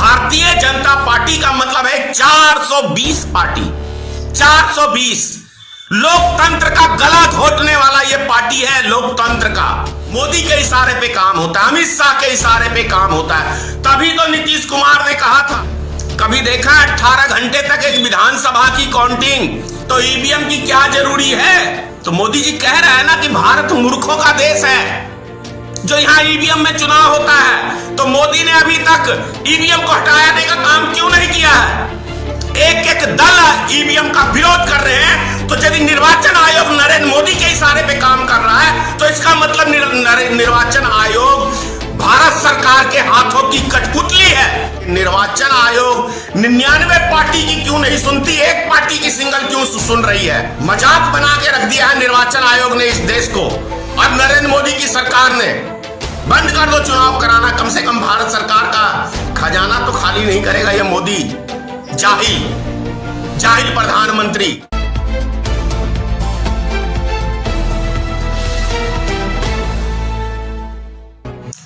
Bharatiya Janata party का मतलब है 420 पार्टी, 420 लोकतंत्र का गला घोटने वाला ये पार्टी है। लोकतंत्र का मोदी के इशारे पे काम होता है, अमित शाह के इशारे पे काम होता है। तभी तो नीतीश कुमार ने कहा था, कभी देखा 18 घंटे तक एक विधानसभा की काउंटिंग, तो ईवीएम की क्या जरूरी है? तो मोदी जी कह रहे हैं ना कि भारत मूर्खों का देश है जो यहां ईवीएम में चुनाव होता है। तो मोदी ने अभी तक ईवीएम को हटाने का काम क्यों नहीं किया है? एक एक दल ईवीएम का विरोध कर रहे हैं। तो यदि निर्वाचन आयोग नरेंद्र मोदी के इशारे पे काम कर रहा है तो इसका मतलब निर्वाचन आयोग भारत सरकार के हाथों की कठपुतली है। निर्वाचन आयोग 99 पार्टी की क्यों नहीं सुनती, एक पार्टी की सिंगल क्यों सुन रही है? मजाक बना के रख दिया है निर्वाचन आयोग ने इस देश को, और नरेंद्र मोदी की सरकार ने। बंद कर दो चुनाव कराना, कम से कम भारत सरकार का खजाना तो खाली नहीं करेगा ये मोदी, जाहिल प्रधानमंत्री।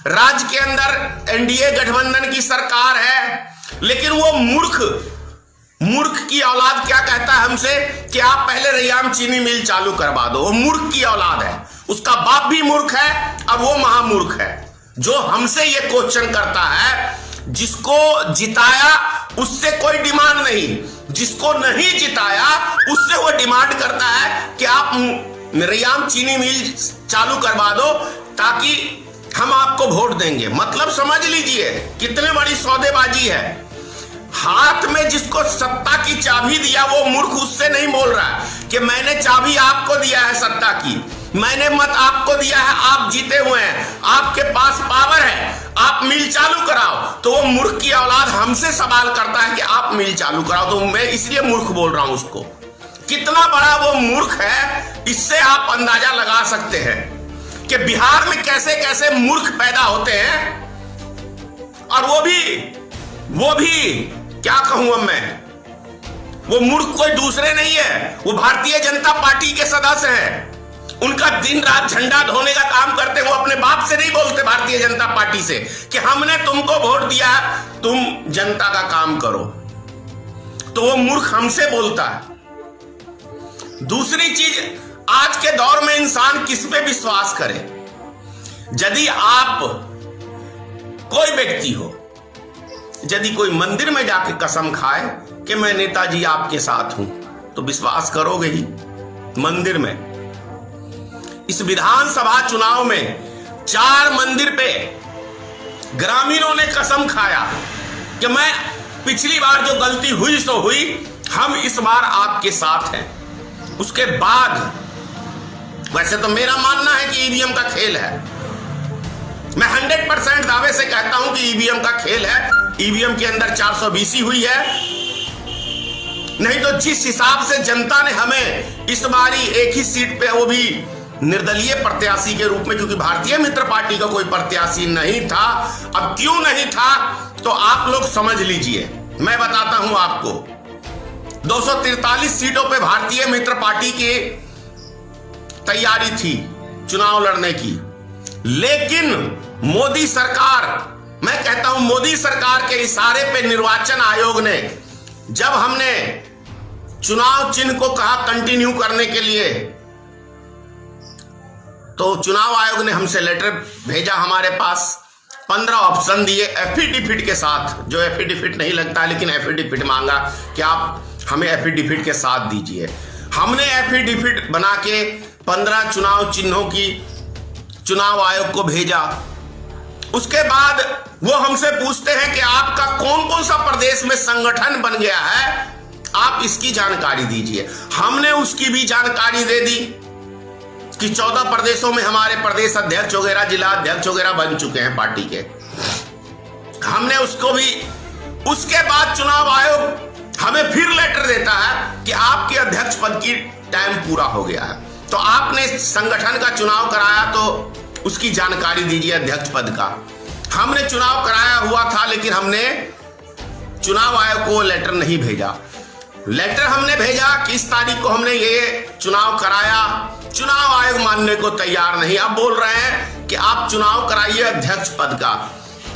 राज्य के अंदर एनडीए गठबंधन की सरकार है, लेकिन वो मूर्ख की औलाद क्या कहता है हमसे कि आप पहले रैयाम चीनी मिल चालू करवा दो। वो मूर्ख की औलाद है, उसका बाप भी मूर्ख है, अब वो महामूर्ख है जो हमसे ये क्वेश्चन करता है। जिसको जिताया उससे कोई डिमांड नहीं, जिसको नहीं जिताया उससे वो डिमांड करता है कि आप रैयाम चीनी मिल चालू करवा दो ताकि हम आपको वोट देंगे। मतलब समझ लीजिए कितने बड़ी सौदेबाजी है। हाथ में जिसको सत्ता की चाबी दिया वो मूर्ख उससे नहीं बोल रहा है कि मैंने चाबी आपको दिया है सत्ता की, मैंने मत आपको दिया है, आप जीते हुए हैं, आपके पास पावर है, आप मिल चालू कराओ। तो वो मूर्ख की औलाद हमसे सवाल करता है कि आप मिल चालू कराओ, तो मैं इसलिए मूर्ख बोल रहा हूं उसको। कितना बड़ा वो मूर्ख है इससे आप अंदाजा लगा सकते हैं कि बिहार में कैसे कैसे मूर्ख पैदा होते हैं। और वो भी क्या कहूं अब मैं, वो मूर्ख कोई दूसरे नहीं है, वो भारतीय जनता पार्टी के सदस्य हैं। उनका दिन रात झंडा ढोने का काम करते, वो अपने बाप से नहीं बोलते भारतीय जनता पार्टी से कि हमने तुमको वोट दिया, तुम जनता का काम करो। तो वो मूर्ख हमसे बोलता है। दूसरी चीज, आज के दौर में इंसान किस पे विश्वास करे? यदि आप कोई व्यक्ति हो, यदि कोई मंदिर में जाके कसम खाए कि मैं नेताजी आपके साथ हूं, तो विश्वास करोगे ही। मंदिर में इस विधानसभा चुनाव में 4 मंदिर पे ग्रामीणों ने कसम खाया कि मैं पिछली बार जो गलती हुई सो हुई, हम इस बार आपके साथ हैं। उसके बाद वैसे तो मेरा मानना है कि ईवीएम का खेल है, मैं 100% दावे से कहता हूं कि ईवीएम का खेल है। ईवीएम के अंदर 420 ही हुई है, नहीं तो जिस हिसाब से जनता ने हमें इस बारी एक ही सीट पे, वो भी निर्दलीय प्रत्याशी के रूप में, क्योंकि भारतीय मित्र पार्टी का कोई प्रत्याशी नहीं था। अब क्यों नहीं था तो आप लोग समझ लीजिए, मैं बताता हूं आपको। 243 सीटों पे भारतीय मित्र पार्टी की तैयारी थी चुनाव लड़ने की, लेकिन मोदी सरकार, मैं कहता हूं मोदी सरकार के इशारे पे निर्वाचन आयोग ने, जब हमने चुनाव चिन्ह को कहा कंटिन्यू करने के लिए, तो चुनाव आयोग ने हमसे लेटर भेजा हमारे पास, 15 ऑप्शन दिए एफिडेविट के साथ, जो एफिडेविट नहीं लगता लेकिन एफिडेविट मांगा कि आप हमें एफिडेविट के साथ दीजिए। हमने एफिडेविट बना के 15 चुनाव चिन्हों की चुनाव आयोग को भेजा। उसके बाद वो हमसे पूछते हैं कि आपका कौन कौन सा प्रदेश में संगठन बन गया है, आप इसकी जानकारी दीजिए। हमने उसकी भी जानकारी दे दी कि 14 प्रदेशों में हमारे प्रदेश अध्यक्ष वगैरह, जिला अध्यक्ष वगैरह बन चुके हैं पार्टी के, हमने उसको भी। उसके बाद चुनाव आयोग हमें फिर लेटर देता है कि आपके अध्यक्ष पद की टाइम पूरा हो गया है, तो आपने संगठन का चुनाव कराया तो उसकी जानकारी दीजिए अध्यक्ष पद का। हमने चुनाव कराया हुआ था, लेकिन हमने चुनाव आयोग को लेटर नहीं भेजा। लेटर हमने भेजा कि इस तारीख को हमने ये चुनाव कराया, चुनाव आयोग मानने को तैयार नहीं। अब बोल रहे हैं कि आप चुनाव कराइए अध्यक्ष पद का।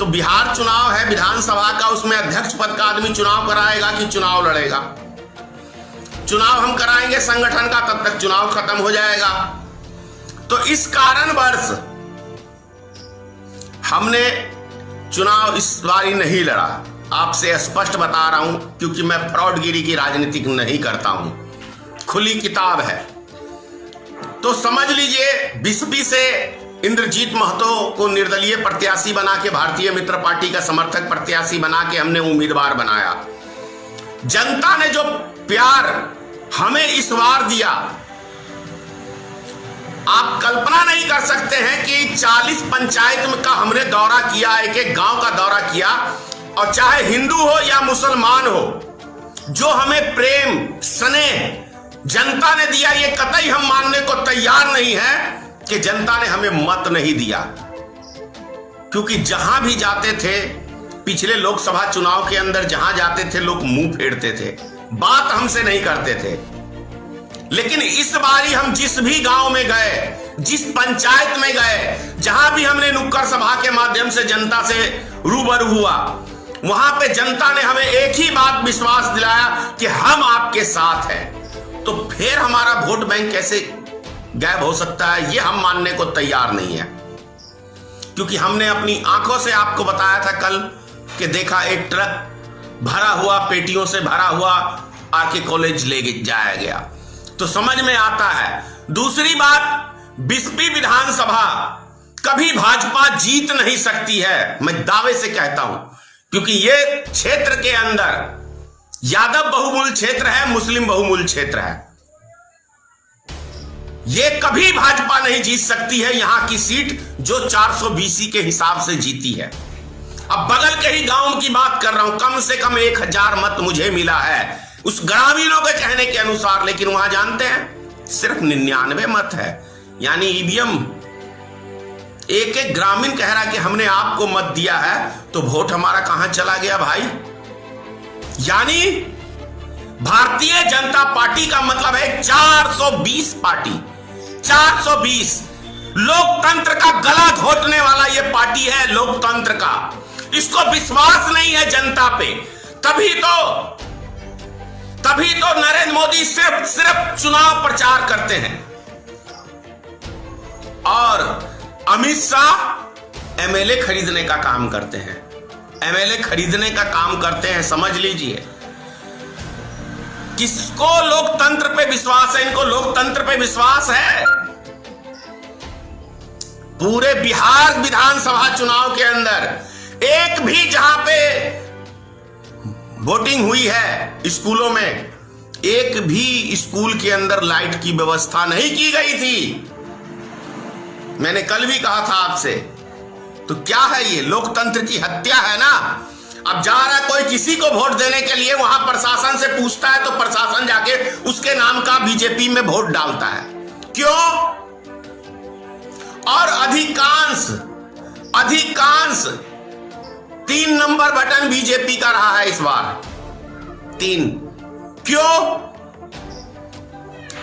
तो बिहार चुनाव है विधानसभा का, उसमें अध्यक्ष पद का आदमी चुनाव कराएगा कि चुनाव लड़ेगा? चुनाव हम कराएंगे संगठन का, तब तक चुनाव खत्म हो जाएगा। तो इस कारणवश हमने चुनाव इस बारी नहीं लड़ा। आपसे स्पष्ट बता रहा हूं, क्योंकि मैं फ्रॉडगिरी की राजनीति नहीं करता हूं, खुली किताब है। तो समझ लीजिए, बिस्बी से इंद्रजीत महतो को निर्दलीय प्रत्याशी बना के, भारतीय मित्र पार्टी का समर्थक प्रत्याशी बना के हमने उम्मीदवार बनाया। जनता ने जो प्यार हमें इस बार दिया, आप कल्पना नहीं कर सकते हैं कि 40 पंचायत में का हमने दौरा किया, एक एक गांव का दौरा किया, और चाहे हिंदू हो या मुसलमान हो, जो हमें प्रेम स्नेह जनता ने दिया, ये कतई हम मानने को तैयार नहीं है कि जनता ने हमें मत नहीं दिया। क्योंकि जहां भी जाते थे, पिछले लोकसभा चुनाव के अंदर जहां जाते थे, लोग मुंह फेरते थे, बात हमसे नहीं करते थे। लेकिन इस बारी हम जिस भी गांव में गए, जिस पंचायत में गए, जहां भी हमने नुक्कड़ सभा के माध्यम से जनता से रूबरू हुआ, वहां पे जनता ने हमें एक ही बात विश्वास दिलाया कि हम आपके साथ हैं। तो फिर हमारा वोट बैंक कैसे गायब हो सकता है, ये हम मानने को तैयार नहीं है। क्योंकि हमने अपनी आंखों से आपको बताया था कल कि देखा एक ट्रक भरा हुआ, पेटियों से भरा हुआ आरके कॉलेज ले जाया गया, तो समझ में आता है। दूसरी बात, बिस्बी विधानसभा कभी भाजपा जीत नहीं सकती है, मैं दावे से कहता हूं, क्योंकि ये क्षेत्र के अंदर यादव बहुमूल क्षेत्र है, मुस्लिम बहुमूल क्षेत्र है। ये कभी भाजपा नहीं जीत सकती है यहां की सीट, जो 420 के हिसाब से जीती है। अब बगल के ही गांव की बात कर रहा हूं, कम से कम 1000 मत मुझे मिला है उस ग्रामीणों के कहने के अनुसार, लेकिन वहां जानते हैं सिर्फ 99 मत है। यानी ईवीएम, एक एक ग्रामीण कह रहा कि हमने आपको मत दिया है, तो वोट हमारा कहां चला गया भाई? यानी भारतीय जनता पार्टी का मतलब है 420 पार्टी, 420 लोकतंत्र का गला घोटने वाला ये पार्टी है, लोकतंत्र का। इसको विश्वास नहीं है जनता पे, तभी तो नरेंद्र मोदी सिर्फ चुनाव प्रचार करते हैं, और अमित शाह एमएलए खरीदने का काम करते हैं, एमएलए खरीदने का काम करते हैं। समझ लीजिए, किसको लोकतंत्र पे विश्वास है? इनको लोकतंत्र पे विश्वास है? पूरे बिहार विधानसभा चुनाव के अंदर एक भी जहां पे वोटिंग हुई है स्कूलों में, एक भी स्कूल के अंदर लाइट की व्यवस्था नहीं की गई थी। मैंने कल भी कहा था आपसे। तो क्या है ये? लोकतंत्र की हत्या है ना। अब जा रहा कोई किसी को वोट देने के लिए, वहां प्रशासन से पूछता है तो प्रशासन जाके उसके नाम का बीजेपी में वोट डालता है। क्यों? और अधिकांश 3 नंबर बटन बीजेपी का रहा है इस बार, 3। क्यों?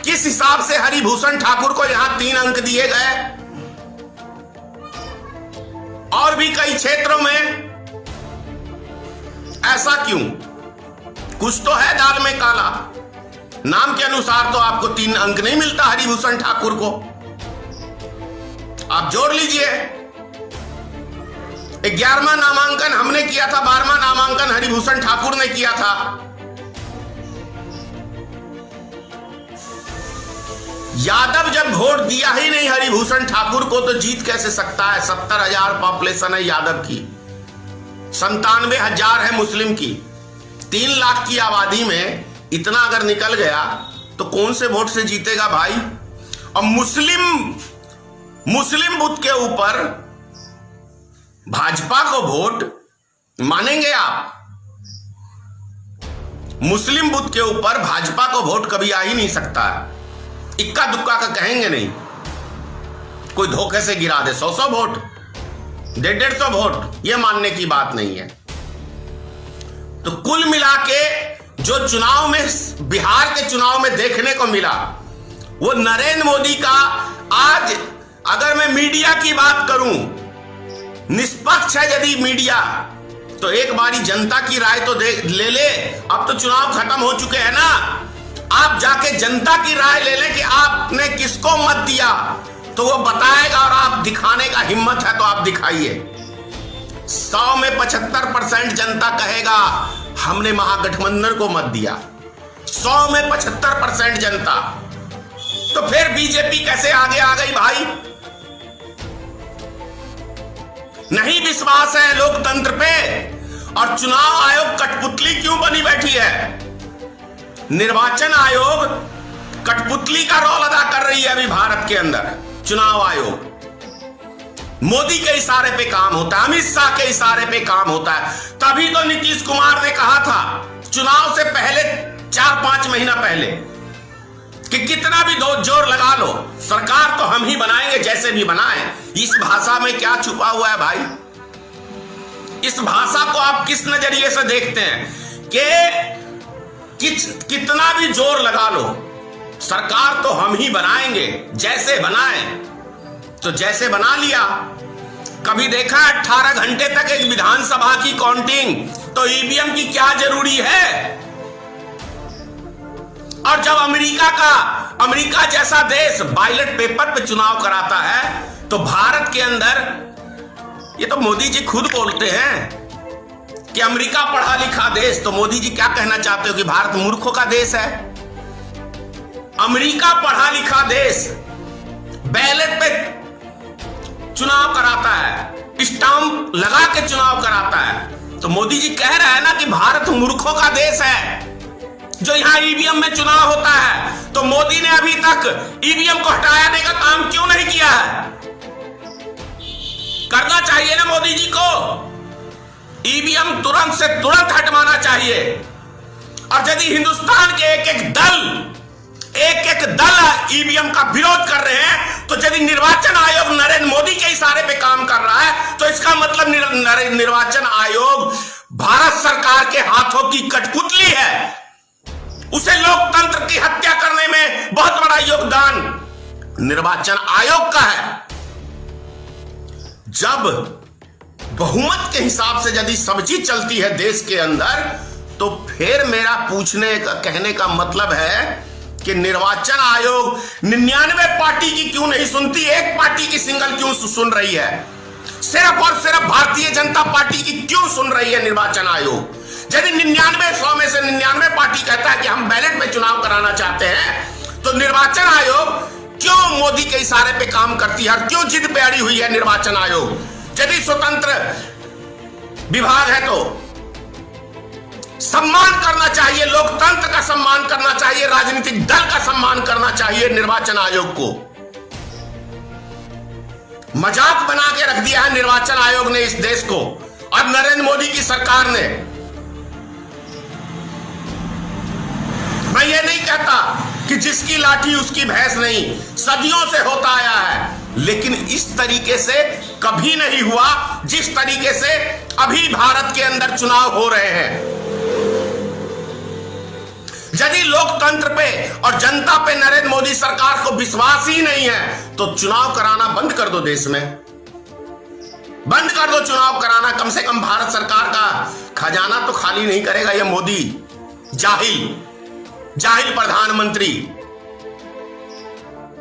किस हिसाब से हरिभूषण ठाकुर को यहां 3 अंक दिए गए? और भी कई क्षेत्रों में ऐसा क्यों? कुछ तो है दाल में काला। नाम के अनुसार तो आपको 3 अंक नहीं मिलता हरिभूषण ठाकुर को। आप जोड़ लीजिए, 11वां नामांकन हमने किया था, 12वां नामांकन हरिभूषण ठाकुर ने किया था। यादव जब वोट दिया ही नहीं हरिभूषण ठाकुर को, तो जीत कैसे सकता है? 70,000 पॉपुलेशन है यादव की, 97,000 है मुस्लिम की। 3 लाख की आबादी में इतना अगर निकल गया तो कौन से वोट से जीतेगा भाई? और मुस्लिम बूथ के ऊपर भाजपा को वोट मानेंगे आप? मुस्लिम बूथ के ऊपर भाजपा को वोट कभी आ ही नहीं सकता है। इक्का दुक्का का कहेंगे नहीं, कोई धोखे से गिरा दे 100 वोट, 150 वोट, यह मानने की बात नहीं है। तो कुल मिला के जो चुनाव में, बिहार के चुनाव में देखने को मिला, वो नरेंद्र मोदी का, आज अगर मैं मीडिया की बात करूं निष्पक्ष है यदि मीडिया तो एक बारी जनता की राय तो ले ले। अब तो चुनाव खत्म हो चुके हैं ना, आप जाके जनता की राय ले लें कि आपने किसको मत दिया, तो वो बताएगा। और आप दिखाने का हिम्मत है तो आप दिखाइए। 100 में 75% जनता कहेगा हमने महागठबंधन को मत दिया, 100 में 75% जनता। तो फिर बीजेपी कैसे आगे आ गई भाई? नहीं विश्वास है लोकतंत्र पे, और चुनाव आयोग कठपुतली क्यों बनी बैठी है? निर्वाचन आयोग कठपुतली का रोल अदा कर रही है अभी भारत के अंदर। चुनाव आयोग मोदी के इशारे पे काम होता है, अमित शाह के इशारे पे काम होता है। तभी तो नीतीश कुमार ने कहा था चुनाव से पहले 4-5 महीना पहले कि कितना भी दो जोर लगा लो, सरकार तो हम ही बनाएंगे जैसे भी बनाएं। इस भाषा में क्या छुपा हुआ है भाई? इस भाषा को आप किस नजरिए से देखते हैं कि कितना भी जोर लगा लो, सरकार तो हम ही बनाएंगे जैसे बनाएं, तो जैसे बना लिया। कभी देखा 18 घंटे तक एक विधानसभा की काउंटिंग, तो ईवीएम की क्या जरूरी है? और जब अमेरिका जैसा देश बैलेट पेपर पे चुनाव कराता है, तो भारत के अंदर, ये तो मोदी जी खुद बोलते हैं कि अमेरिका पढ़ा लिखा देश, तो मोदी जी क्या कहना चाहते हो कि भारत मूर्खों का देश है? अमेरिका पढ़ा लिखा देश बैलेट पे चुनाव कराता है, स्टाम्प लगा के चुनाव कराता है, तो मोदी जी कह रहे हैं ना कि भारत मूर्खों का देश है जो यहां ईवीएम में चुनाव होता है। तो मोदी ने अभी तक ईवीएम को हटाने का काम क्यों नहीं किया है? करना चाहिए ना मोदी जी को। ईवीएम तुरंत से तुरंत हटवाना चाहिए। और यदि हिंदुस्तान के एक एक दल ईवीएम का विरोध कर रहे हैं, तो यदि निर्वाचन आयोग नरेंद्र मोदी के इशारे पे काम कर रहा है, तो इसका मतलब निर्वाचन आयोग भारत सरकार के हाथों की कठपुतली है। उसे लोकतंत्र की हत्या करने में बहुत बड़ा योगदान निर्वाचन आयोग का है। जब बहुमत के हिसाब से यदि सब चीज चलती है देश के अंदर, तो फिर मेरा कहने का मतलब है कि निर्वाचन आयोग 99 पार्टी की क्यों नहीं सुनती, एक पार्टी की सिंगल क्यों सुन रही है? सिर्फ और सिर्फ भारतीय जनता पार्टी की क्यों सुन रही है निर्वाचन आयोग? यदि 100 में से 99 पार्टी कहता है कि हम बैलेट में चुनाव कराना चाहते हैं, तो निर्वाचन आयोग क्यों मोदी के इशारे पे काम करती है? क्यों जिद पे अड़ी हुई है निर्वाचन आयोग? यदि स्वतंत्र विभाग है तो सम्मान करना चाहिए, लोकतंत्र का सम्मान करना चाहिए, राजनीतिक दल का सम्मान करना चाहिए। निर्वाचन आयोग को मजाक बना के रख दिया है निर्वाचन आयोग ने इस देश को, और नरेंद्र मोदी की सरकार ने। मैं ये नहीं कहता कि जिसकी लाठी उसकी भैंस नहीं, सदियों से होता आया है, लेकिन इस तरीके से कभी नहीं हुआ जिस तरीके से अभी भारत के अंदर चुनाव हो रहे हैं। यदि लोकतंत्र पे और जनता पे नरेंद्र मोदी सरकार को विश्वास ही नहीं है, तो चुनाव कराना बंद कर दो। देश में बंद कर दो चुनाव कराना। कम से कम भारत सरकार का खजाना तो खाली नहीं करेगा ये मोदी, जाहिल प्रधानमंत्री,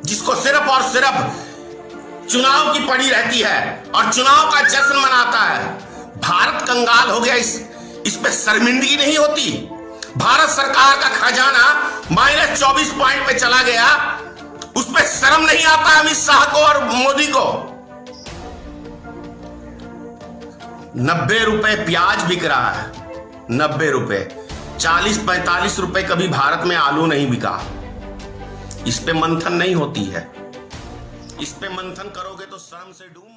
जिसको सिर्फ और सिर्फ चुनाव की पड़ी रहती है और चुनाव का जश्न मनाता है। भारत कंगाल हो गया, इस पे शर्मिंदगी नहीं होती? भारत सरकार का खजाना -24 पॉइंट पे चला गया, उस पे शर्म नहीं आता अमित शाह को और मोदी को? 90 रुपए प्याज बिक रहा है, 90 रुपए, 40-45 रुपए कभी भारत में आलू नहीं बिका। इस पे मंथन नहीं होती है। इस पे मंथन करोगे तो शर्म से डूब